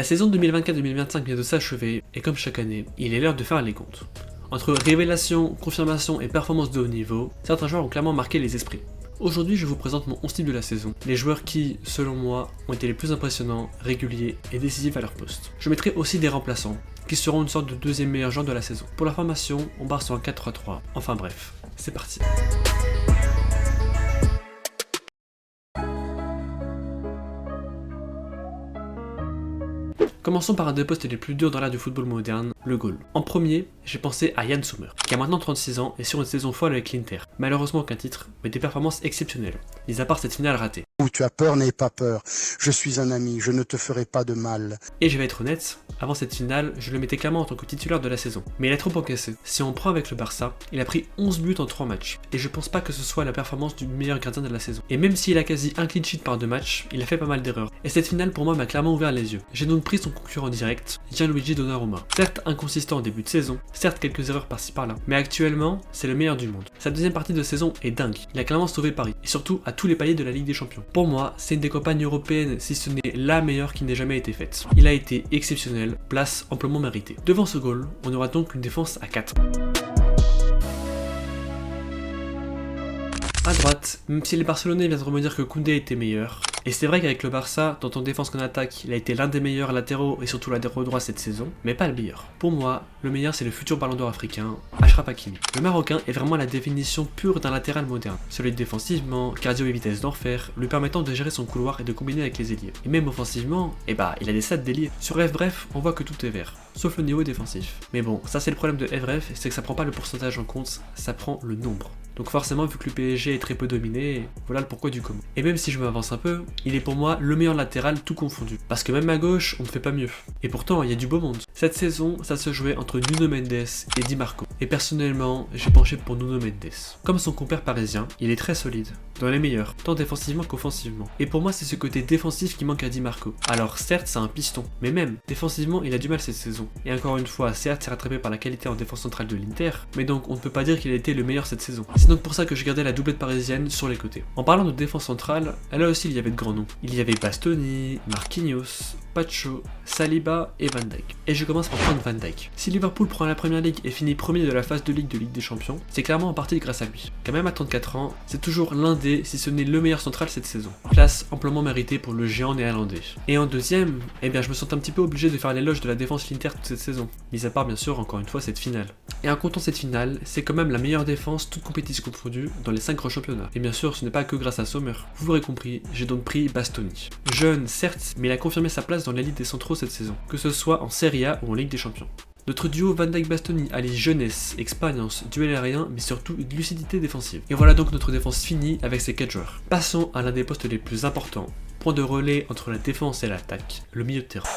La saison 2024-2025 vient de s'achever, et comme chaque année, il est l'heure de faire les comptes. Entre révélation, confirmation et performance de haut niveau, certains joueurs ont clairement marqué les esprits. Aujourd'hui, je vous présente mon 11 type de la saison, les joueurs qui, selon moi, ont été les plus impressionnants, réguliers et décisifs à leur poste. Je mettrai aussi des remplaçants, qui seront une sorte de deuxième meilleur joueur de la saison. Pour la formation, on part sur un 4-3-3, enfin bref, c'est parti. Commençons par un des postes les plus durs dans l'ère du football moderne, le goal. En premier, j'ai pensé à Yann Sommer, qui a maintenant 36 ans et sur une saison folle avec l'Inter. Malheureusement aucun titre, mais des performances exceptionnelles, mis à part cette finale ratée. Où tu as peur, n'aie pas peur. Je suis un ami, je ne te ferai pas de mal. Et je vais être honnête, avant cette finale, je le mettais clairement en tant que titulaire de la saison. Mais il a trop encaissé. Si on prend avec le Barça, il a pris 11 buts en 3 matchs. Et je pense pas que ce soit la performance du meilleur gardien de la saison. Et même s'il a quasi un clean sheet par 2 matchs, il a fait pas mal d'erreurs. Et cette finale pour moi m'a clairement ouvert les yeux. J'ai donc pris son concurrent direct, Gianluigi Donnarumma. Certes inconsistant au début de saison, certes quelques erreurs par-ci par-là, mais actuellement, c'est le meilleur du monde. Sa deuxième partie de saison est dingue. Il a clairement sauvé Paris, et surtout à tous les paliers de la Ligue des Champions. Pour moi, c'est une des campagnes européennes, si ce n'est la meilleure qui n'ait jamais été faite. Il a été exceptionnel, place amplement méritée. Devant ce goal, on aura donc une défense à 4. À droite, même si les Barcelonais viennent de me dire que Koundé était meilleur, et c'est vrai qu'avec le Barça, tant en défense qu'en attaque, il a été l'un des meilleurs latéraux et surtout latéraux droit cette saison, mais pas le meilleur. Pour moi, le meilleur c'est le futur ballon d'or africain, Achraf Hakimi. Le Marocain est vraiment la définition pure d'un latéral moderne, solide défensivement, cardio et vitesse d'enfer, lui permettant de gérer son couloir et de combiner avec les ailiers. Et même offensivement, il a des stats d'ailier. Sur FBref, on voit que tout est vert, sauf le niveau défensif. Mais bon, ça c'est le problème de FBref, c'est que ça prend pas le pourcentage en compte, ça prend le nombre. Donc forcément, vu que le PSG est très peu dominé, voilà le pourquoi du comment. Et même si je m'avance un peu, il est pour moi le meilleur latéral tout confondu. Parce que même à gauche, on ne fait pas mieux. Et pourtant, il y a du beau monde. Cette saison, ça se jouait entre Nuno Mendes et Di Marco. Et personnellement, j'ai penché pour Nuno Mendes. Comme son compère parisien, il est très solide, dans les meilleurs, tant défensivement qu'offensivement. Et pour moi, c'est ce côté défensif qui manque à Di Marco. Alors certes, c'est un piston, mais même, défensivement, il a du mal cette saison. Et encore une fois, certes, c'est rattrapé par la qualité en défense centrale de l'Inter, mais donc on ne peut pas dire qu'il a été le meilleur cette saison. C'est donc pour ça que je gardais la doublette parisienne sur les côtés. En parlant de défense centrale, là aussi il y avait de grands noms. Il y avait Bastoni, Marquinhos, Pacho, Saliba et Van Dijk. Et je commence par prendre Van Dijk. Si Liverpool prend la première ligue et finit premier de la phase de Ligue des Champions, c'est clairement en partie grâce à lui. Quand même à 34 ans, c'est toujours l'un des, si ce n'est le meilleur central cette saison. Place amplement méritée pour le géant néerlandais. Et en deuxième, je me sens un petit peu obligé de faire l'éloge de la défense l'Inter toute cette saison. Mis à part bien sûr encore une fois cette finale. Et en comptant cette finale, c'est quand même la meilleure défense toute compétition confondue dans les 5 grands championnats. Et bien sûr, ce n'est pas que grâce à Sommer. Vous l'aurez compris, j'ai donc pris Bastoni. Jeune, certes, mais il a confirmé sa place dans l'élite des centraux cette saison, que ce soit en Serie A ou en Ligue des Champions. Notre duo Van Dijk-Bastoni allie jeunesse, expérience, duel aérien, mais surtout une lucidité défensive. Et voilà donc notre défense finie avec ces 4 joueurs. Passons à l'un des postes les plus importants, point de relais entre la défense et l'attaque, le milieu de terrain.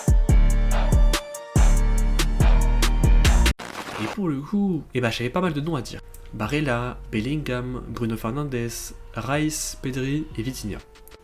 Et pour le coup, j'avais pas mal de noms à dire. Barella, Bellingham, Bruno Fernandes, Rice, Pedri et Vitinha.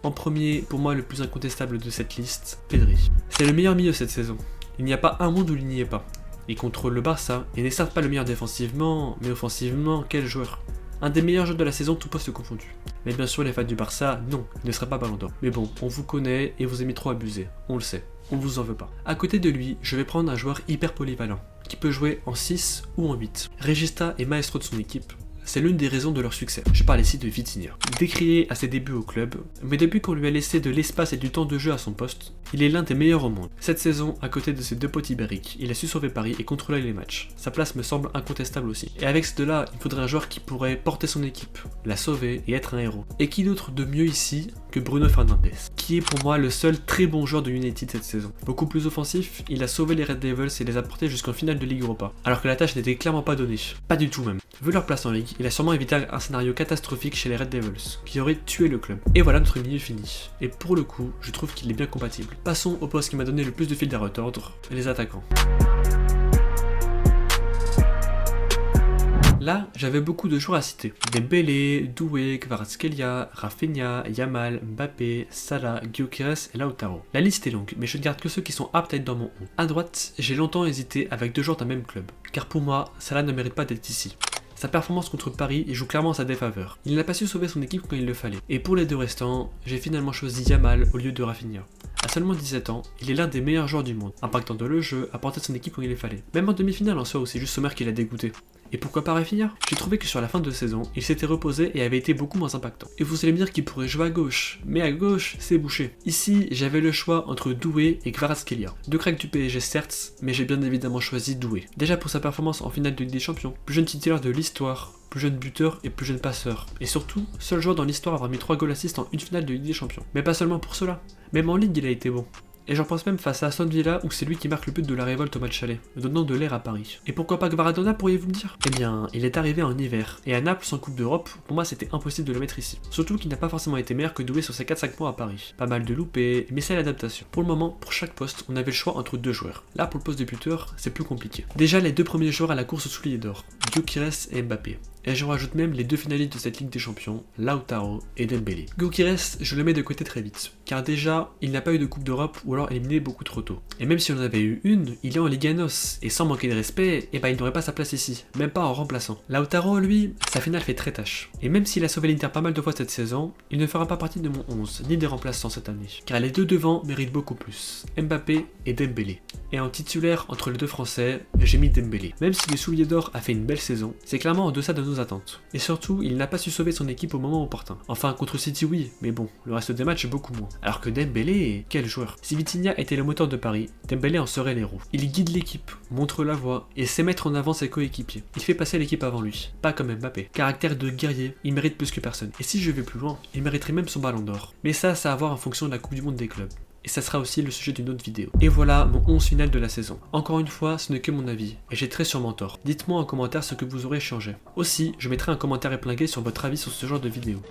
En premier, pour moi le plus incontestable de cette liste, Pedri. C'est le meilleur milieu cette saison. Il n'y a pas un monde où il n'y est pas. Il contrôle le Barça et n'est certes pas le meilleur défensivement, mais offensivement, quel joueur. Un des meilleurs joueurs de la saison, tout poste confondu. Mais bien sûr, les fans du Barça, non, il ne serait pas Ballon d'Or. Mais bon, on vous connaît et vous aimez trop abuser, on le sait, on vous en veut pas. À côté de lui, je vais prendre un joueur hyper polyvalent, qui peut jouer en 6 ou en 8. Regista est maestro de son équipe. C'est l'une des raisons de leur succès. Je parle ici de Vitinha. Décrié à ses débuts au club, mais depuis qu'on lui a laissé de l'espace et du temps de jeu à son poste, il est l'un des meilleurs au monde. Cette saison, à côté de ses 2 potes ibériques, il a su sauver Paris et contrôler les matchs. Sa place me semble incontestable aussi. Et avec cela, il faudrait un joueur qui pourrait porter son équipe, la sauver et être un héros. Et qui d'autre de mieux ici que Bruno Fernandes, qui est pour moi le seul très bon joueur de United cette saison. Beaucoup plus offensif, il a sauvé les Red Devils et les a portés jusqu'en finale de Ligue Europa, alors que la tâche n'était clairement pas donnée. Pas du tout même. Vu leur place en Ligue, il a sûrement évité un scénario catastrophique chez les Red Devils, qui aurait tué le club. Et voilà notre milieu fini. Et pour le coup, je trouve qu'il est bien compatible. Passons au poste qui m'a donné le plus de fil à retordre, les attaquants. Là, j'avais beaucoup de joueurs à citer. Dembélé, Doué, Kvaratskhelia, Rafinha, Yamal, Mbappé, Salah, Gyökeres et Lautaro. La liste est longue, mais je ne garde que ceux qui sont aptes à être dans mon 11. À droite, j'ai longtemps hésité avec 2 joueurs d'un même club, car pour moi, Salah ne mérite pas d'être ici. Sa performance contre Paris joue clairement en sa défaveur. Il n'a pas su sauver son équipe quand il le fallait. Et pour les 2 restants, j'ai finalement choisi Yamal au lieu de Rafinha. À seulement 17 ans, il est l'un des meilleurs joueurs du monde, impactant dans le jeu, apportant son équipe quand il les fallait. Même en demi-finale en soi où c'est juste Sommer qui l'a dégoûté. Et pourquoi pas finir? J'ai trouvé que sur la fin de saison, il s'était reposé et avait été beaucoup moins impactant. Et vous allez me dire qu'il pourrait jouer à gauche, mais à gauche, c'est bouché. Ici, j'avais le choix entre Doué et Kvaratskhelia. Deux cracks du PSG certes, mais j'ai bien évidemment choisi Doué. Déjà pour sa performance en finale de Ligue des Champions, plus jeune titulaire de l'histoire, plus jeune buteur et plus jeune passeur. Et surtout, seul joueur dans l'histoire à avoir mis 3 goals assists en une finale de Ligue des Champions. Mais pas seulement pour cela, même en Ligue il a été bon. Et j'en pense même face à Aston Villa où c'est lui qui marque le but de la révolte au match aller, donnant de l'air à Paris. Et pourquoi pas Maradona, pourriez-vous me dire? Eh bien, il est arrivé en hiver, et à Naples sans Coupe d'Europe, pour moi c'était impossible de le mettre ici. Surtout qu'il n'a pas forcément été meilleur que Doué sur ses 4-5 mois à Paris. Pas mal de loupés, mais c'est l'adaptation. Pour le moment, pour chaque poste, on avait le choix entre 2 joueurs. Là, pour le poste de buteur, c'est plus compliqué. Déjà, les 2 premiers joueurs à la course au soulier d'or, Gyökeres et Mbappé. Et je rajoute même les 2 finalistes de cette Ligue des Champions, Lautaro et Dembélé. Gyökeres, je le mets de côté très vite, car déjà, il n'a pas eu de Coupe d'Europe ou alors éliminé beaucoup trop tôt. Et même si on en avait eu une, il est en Liga NOS, et sans manquer de respect, eh ben il n'aurait pas sa place ici, même pas en remplaçant. Lautaro, lui, sa finale fait très tâche. Et même s'il a sauvé l'Inter pas mal de fois cette saison, il ne fera pas partie de mon 11, ni des remplaçants cette année, car les 2 devant méritent beaucoup plus, Mbappé et Dembélé. Et en titulaire entre les 2 Français, j'ai mis Dembélé. Même si le soulier d'or a fait une belle saison, c'est clairement en deçà de nos attentes. Et surtout, il n'a pas su sauver son équipe au moment opportun. Enfin, contre City oui, mais bon, le reste des matchs beaucoup moins. Alors que Dembélé, quel joueur. Si Vitinha était le moteur de Paris, Dembélé en serait l'héros. Il guide l'équipe, montre la voie, et sait mettre en avant ses coéquipiers. Il fait passer l'équipe avant lui, pas comme Mbappé. Caractère de guerrier, il mérite plus que personne. Et si je vais plus loin, il mériterait même son ballon d'or. Mais ça à voir en fonction de la Coupe du Monde des clubs. Et ça sera aussi le sujet d'une autre vidéo. Et voilà mon 11 final de la saison. Encore une fois, ce n'est que mon avis, et j'ai très sûrement tort. Dites-moi en commentaire ce que vous aurez changé. Aussi, je mettrai un commentaire épinglé sur votre avis sur ce genre de vidéo.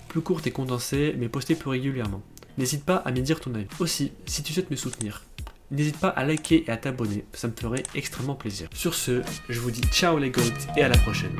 Plus courte et condensée, mais postée plus régulièrement. N'hésite pas à me dire ton avis. Aussi, si tu souhaites me soutenir, n'hésite pas à liker et à t'abonner, ça me ferait extrêmement plaisir. Sur ce, je vous dis ciao les goats et à la prochaine.